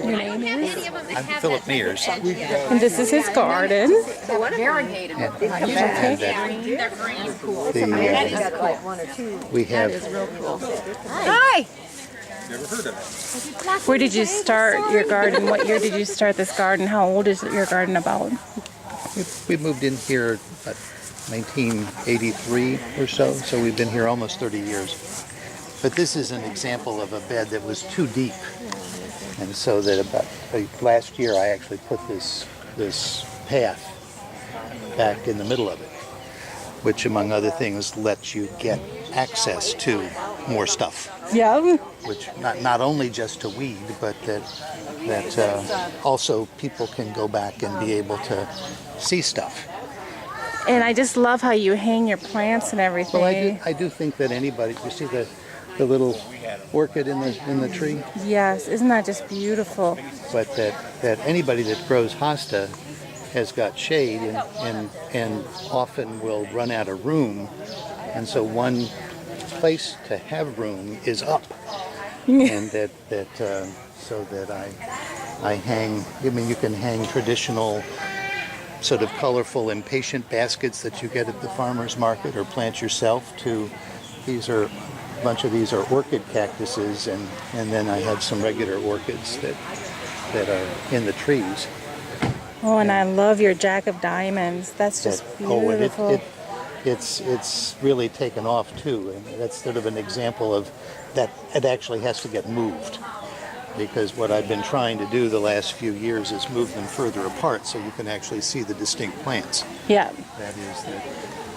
Your name is? I'm Philip Mears. And this is his garden. We have. Hi! Where did you start your garden? What year did you start this garden? How old is your garden about? We moved in here about 1983 or so we've been here almost 30 years. But this is an example of a bed that was too deep. And so that about last year I actually put this path back in the middle of it, which among other things lets you get access to more stuff. Yeah. Which not only just to weed, but that also people can go back and be able to see stuff. And I just love how you hang your plants and everything. Well, I do think that anybody, you see the little orchid in the tree? Yes, isn't that just beautiful? But that anybody that grows hosta has got shade and often will run out of room, and so one place to have room is up. And so that I hang. I mean, you can hang traditional sort of colorful impatient baskets that you get at the farmer's market or plant yourself. A bunch of these are orchid cactuses, and then I have some regular orchids that are in the trees. Oh, and I love your Jack of Diamonds. That's just beautiful. It's really taken off too, and that's sort of an example of that. It actually has to get moved, because what I've been trying to do the last few years is move them further apart so you can actually see the distinct plants. Yeah. That is, that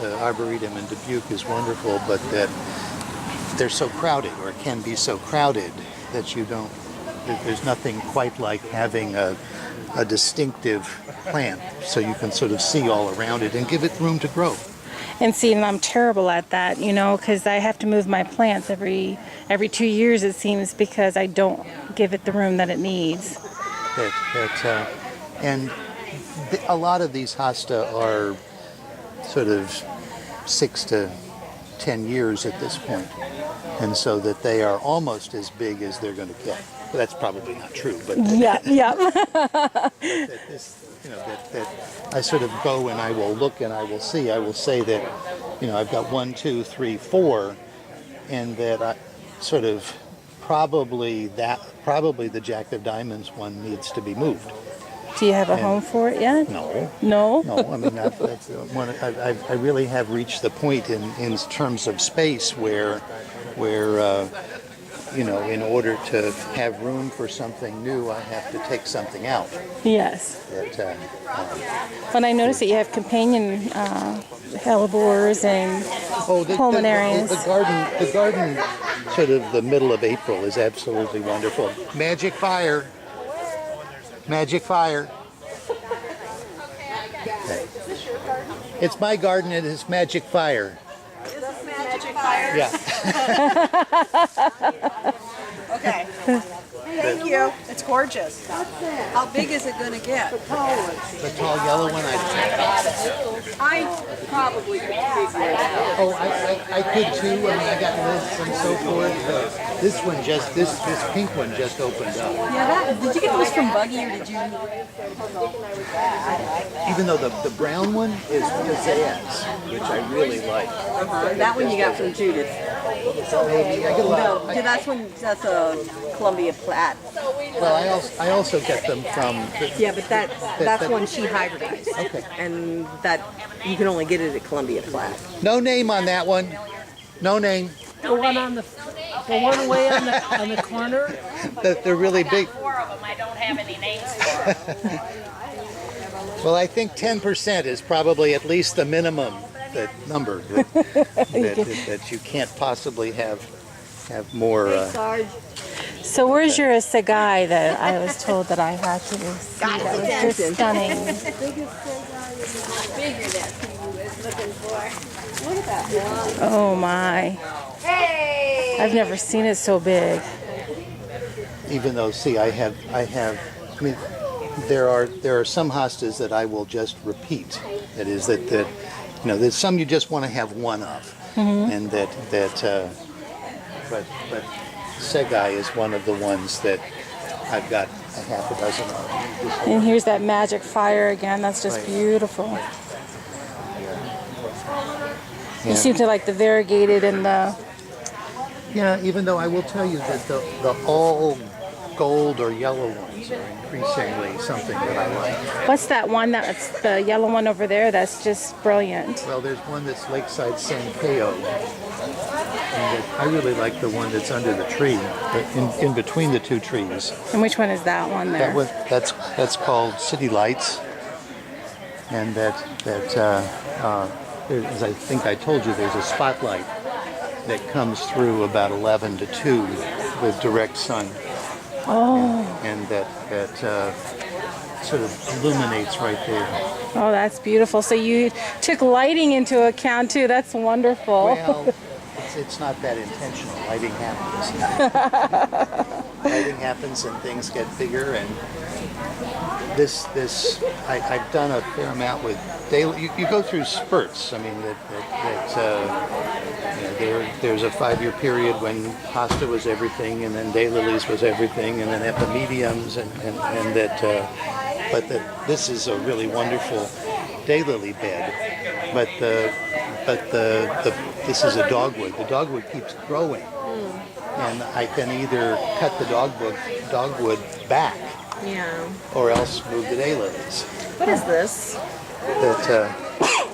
the Arboretum in Dubuque is wonderful, but that they're so crowded, or can be so crowded, that there's nothing quite like having a distinctive plant so you can sort of see all around it and give it room to grow. And see, and I'm terrible at that, because I have to move my plants every 2 years, it seems, because I don't give it the room that it needs. A lot of these hosta are sort of 6 to 10 years at this point, and so that they are almost as big as they're going to get. Well, that's probably not true, but yeah. That I sort of go and I will look and I will see. I will say that, I've got 1, 2, 3, 4, and that I sort of probably the Jack of Diamonds one needs to be moved. Do you have a home for it yet? No. No? No, I mean, that's one. I really have reached the point in terms of space where in order to have room for something new, I have to take something out. Yes. But I noticed that you have companion hellebores and pulmonarians. The garden, sort of the middle of April, is absolutely wonderful. Magic fire. Magic fire. Okay. It's my garden and it's magic fire. Is this magic fire? Yeah. Okay. Thank you. It's gorgeous. How big is it going to get? The tall yellow one, I probably could figure it out. Oh, I could too. I mean, I got lists and so forth. This one this pink one just opened up. Yeah, did you get those from Buggy or did you? Even though the brown one is pizzazz, which I really like. That one you got from Judith. Maybe I get a lot. No, that's a Columbia Plat. Well, I also get them from. Yeah, but that's one she hybridized. Okay. And that you can only get it at Columbia Plat. No name on that one. No name. The one way on the corner. They're really big. 4 of them I don't have any names for. Well, I think 10% is probably at least the minimum number that you can't possibly have more. So where's your Sagai that I was told that I had to see? That was just stunning. Figure that he was looking for. What about one? Oh my. Hey! I've never seen it so big. Even though, see, I mean, there are some hostas that I will just repeat. That is that there's some you just want to have one of, and but Sagai is one of the ones that I've got a half a dozen of them. And here's that magic fire again. That's just Right. beautiful. You Yeah. seem to like the variegated and the. Yeah, even though I will tell you that the all gold or yellow ones are increasingly something that I like. What's that one that's the yellow one over there? That's just brilliant. Well, there's one that's Lakeside San Peo. And I really like the one that's under the tree, in between the two trees. And which one is that one there? That one, that's called City Lights, and as I think I told you, there's a spotlight that comes through about 11 to 2 with direct sun. Oh. And that sort of illuminates right there. Oh, that's beautiful. So you took lighting into account too. That's wonderful. Well, it's not that intentional. Lighting happens. Lighting happens and things get bigger. And I've done a fair amount with daily. You go through spurts. I mean, there's a 5-year period when Hosta was everything, and then daylilies was everything, and then epimediums, but this is a really wonderful daylily bed. But this is a dogwood. The dogwood keeps growing, and I can either cut the dogwood back, Yeah. or else move the daylilies. What is this?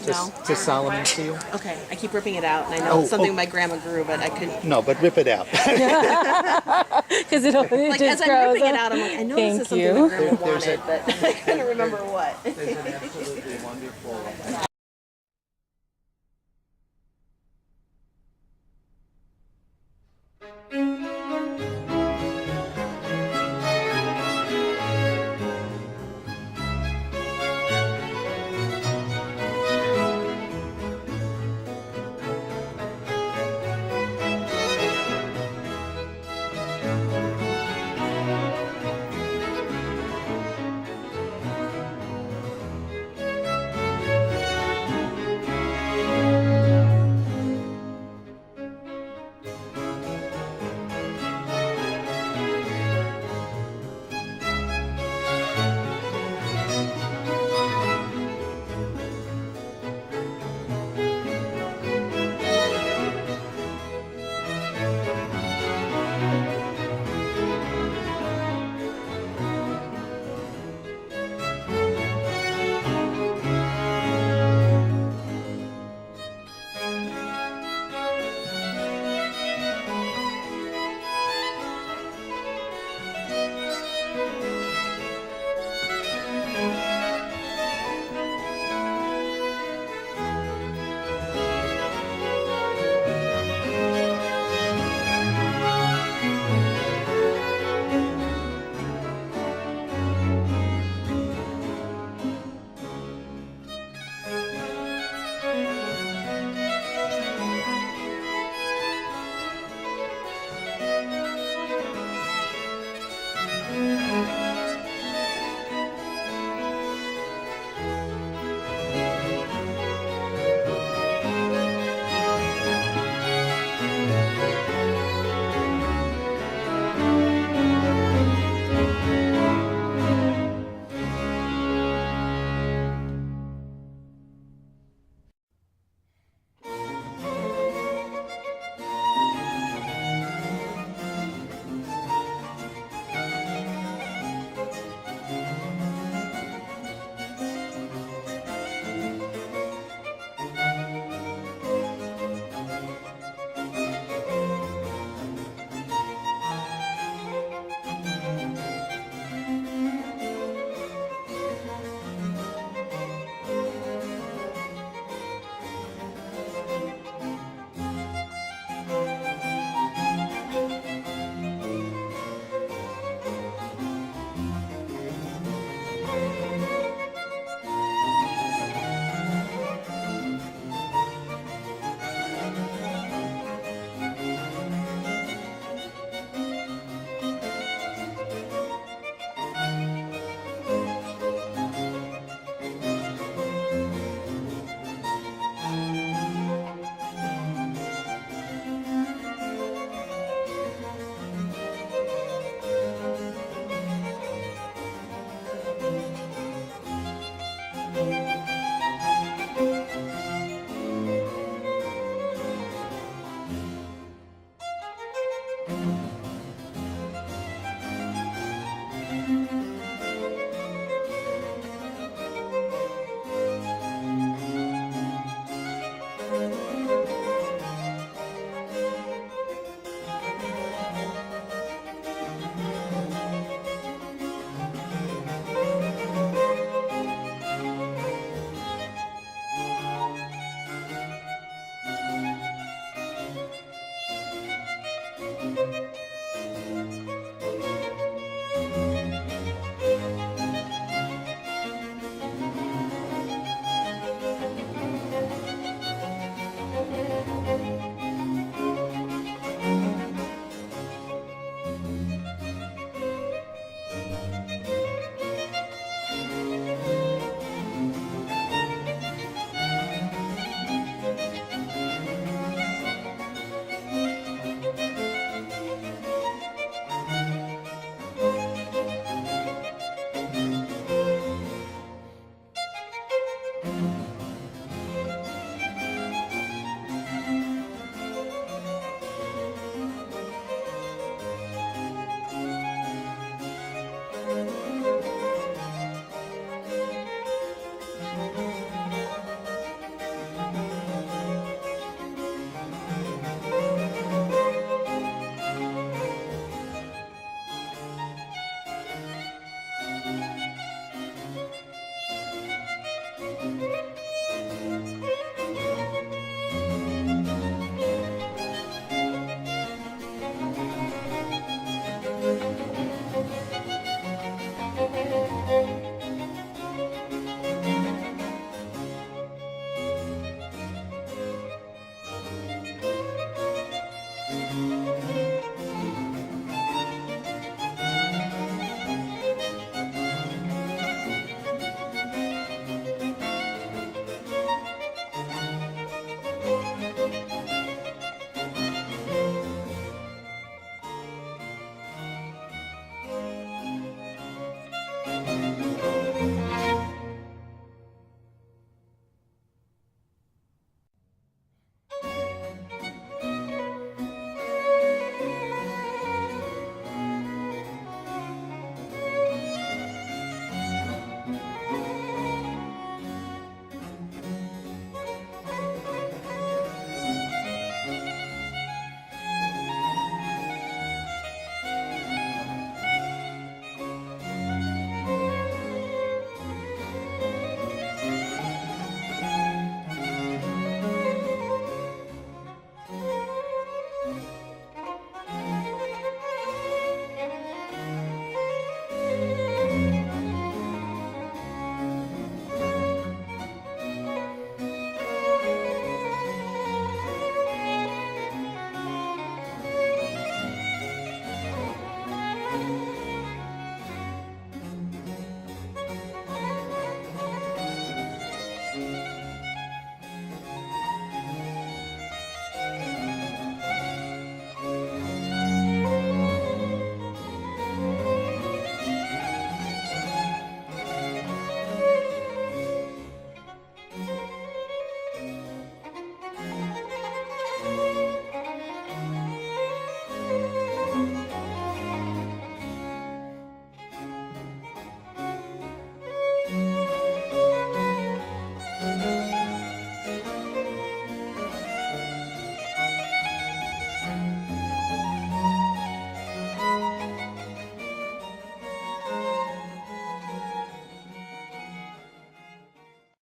It's a Solomon seal. Okay, I keep ripping it out, and I know it's something my grandma grew, but I couldn't. No, but rip it out. Because it Like just as I'm grows. ripping it out, I'm like, I know this Thank is something you. my grandma There's wanted, but I couldn't remember what. There's an absolutely wonderful. Bye.